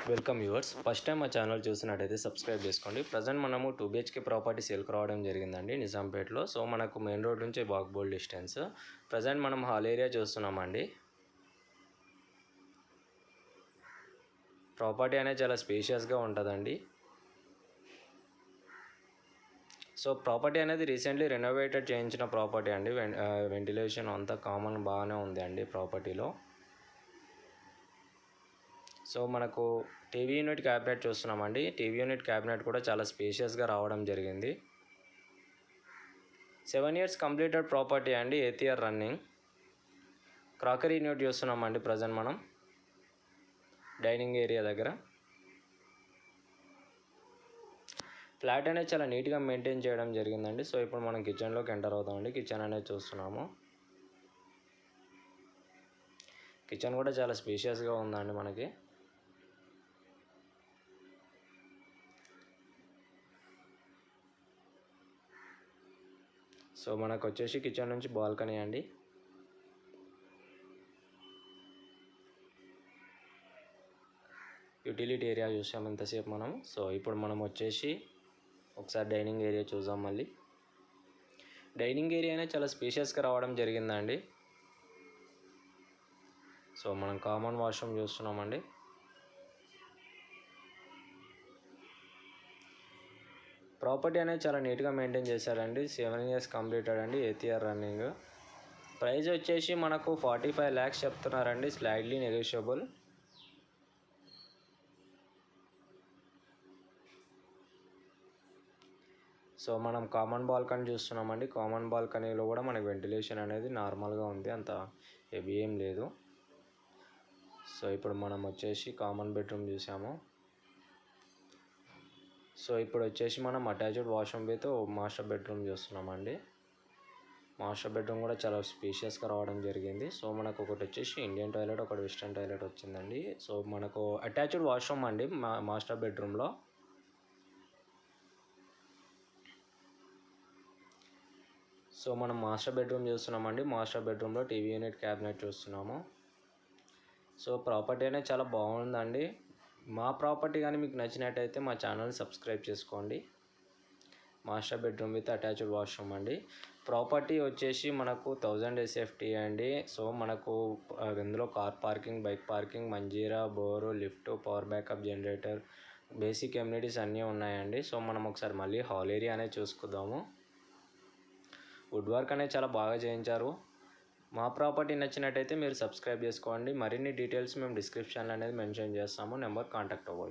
Welcome viewers. First time మా channel చూసినట్టయితే subscribe చేసుకోండి. ప్రజెంట్ మనము 2 BHK ప్రాపర్టీ సేల్కి రావడం జరిగిందండి నిజాంపేటలో. సో మనకు మెయిన్ రోడ్ నుంచి వాకబుల్ డిస్టెన్స్. ప్రజెంట్ మనం హాల్ ఏరియా చూస్తున్నామండి. ప్రాపర్టీ అనేది చాలా స్పేషియస్గా ఉంటుందండి. సో ప్రాపర్టీ అనేది రీసెంట్లీ రెనోవేటెడ్ చేయించిన ప్రాపర్టీ అండి. వెంటిలేషన్ అంతా కామన్ బాగానే ఉంది అండి ప్రాపర్టీలో. సో మనకు టీవీ యూనిట్ క్యాబినెట్ చూస్తున్నామండి. టీవీ యూనిట్ క్యాబినెట్ కూడా చాలా స్పేషియస్గా రావడం జరిగింది. 7 years కంప్లీటెడ్ ప్రాపర్టీ అండి. 8th year running. Crockery unit చూస్తున్నామండి ప్రజెంట్ మనం డైనింగ్ ఏరియా దగ్గర. ఫ్లాట్ అనేది చాలా నీట్గా మెయింటైన్ చేయడం జరిగిందండి. సో ఇప్పుడు మనం కిచెన్లోకి ఎంటర్ అవుతామండి. కిచెన్ అనేది చూస్తున్నాము. కిచెన్ కూడా చాలా స్పేషియస్గా ఉందండి మనకి. సో మనకు వచ్చేసి కిచెన్ నుంచి బాల్కనీ అండి. యూటిలిటీ ఏరియా చూసాం ఇంతసేపు మనం. సో ఇప్పుడు మనం వచ్చేసి ఒకసారి డైనింగ్ ఏరియా చూద్దాం మళ్ళీ. డైనింగ్ ఏరియా అనేది చాలా స్పేషియస్గా రావడం జరిగిందండి. సో మనం కామన్ వాష్రూమ్ చూస్తున్నామండి. ప్రాపర్టీ అనేది చాలా నీట్గా మెయింటైన్ చేశారండి. 7 years కంప్లీటెడ్ అండి. 8th year running. ప్రైస్ వచ్చేసి మనకు 45 lakhs చెప్తున్నారండి. Slightly negotiable. సో మనం కామన్ బాల్కనీ చూస్తున్నామండి. కామన్ బాల్కనీలో కూడా మనకి వెంటిలేషన్ అనేది నార్మల్గా ఉంది, అంత హెవీ ఏం లేదు. సో ఇప్పుడు మనం వచ్చేసి కామన్ బెడ్రూమ్ చూసాము. సో ఇప్పుడు వచ్చేసి మనం attached washroom with master bedroom చూస్తున్నామండి. మాస్టర్ బెడ్రూమ్ కూడా చాలా స్పేషియస్గా రావడం జరిగింది. సో మనకు ఒకటి వచ్చేసి ఇండియన్ టాయిలెట్, ఒకటి వెస్ట్రన్ టాయిలెట్ వచ్చిందండి. సో మనకు అటాచ్డ్ వాష్రూమ్ అండి మాస్టర్ బెడ్రూమ్లో. సో మనం మాస్టర్ బెడ్రూమ్ చూస్తున్నామండి. మాస్టర్ బెడ్రూమ్లో టీవీ యూనిట్ క్యాబినెట్ చూస్తున్నాము. సో ప్రాపర్టీ అనేది చాలా బాగుందండి. మా ప్రాపర్టీ కానీ మీకు నచ్చినట్టయితే మా ఛానల్ సబ్స్క్రైబ్ చేసుకోండి. Master bedroom with attached washroom అండి. ప్రాపర్టీ వచ్చేసి మనకు 1000 SFT అండి. సో మనకు ఇందులో car parking, bike parking, Manjira, bore, lift, power backup generator, basic amenities అన్నీ ఉన్నాయండి. సో మనం ఒకసారి మళ్ళీ హాల్ ఏరియా అనేది చూసుకుందాము. వుడ్ వర్క్ అనేది చాలా బాగా చేయించారు. మా ప్రాపర్టీ నచ్చినట్టయితే మీరు సబ్స్క్రైబ్ చేసుకోండి. మరిన్ని డీటెయిల్స్ మేము డిస్క్రిప్షన్లో అనేది మెన్షన్ చేస్తాము. నెంబర్ కాంటాక్ట్ అవ్వండి.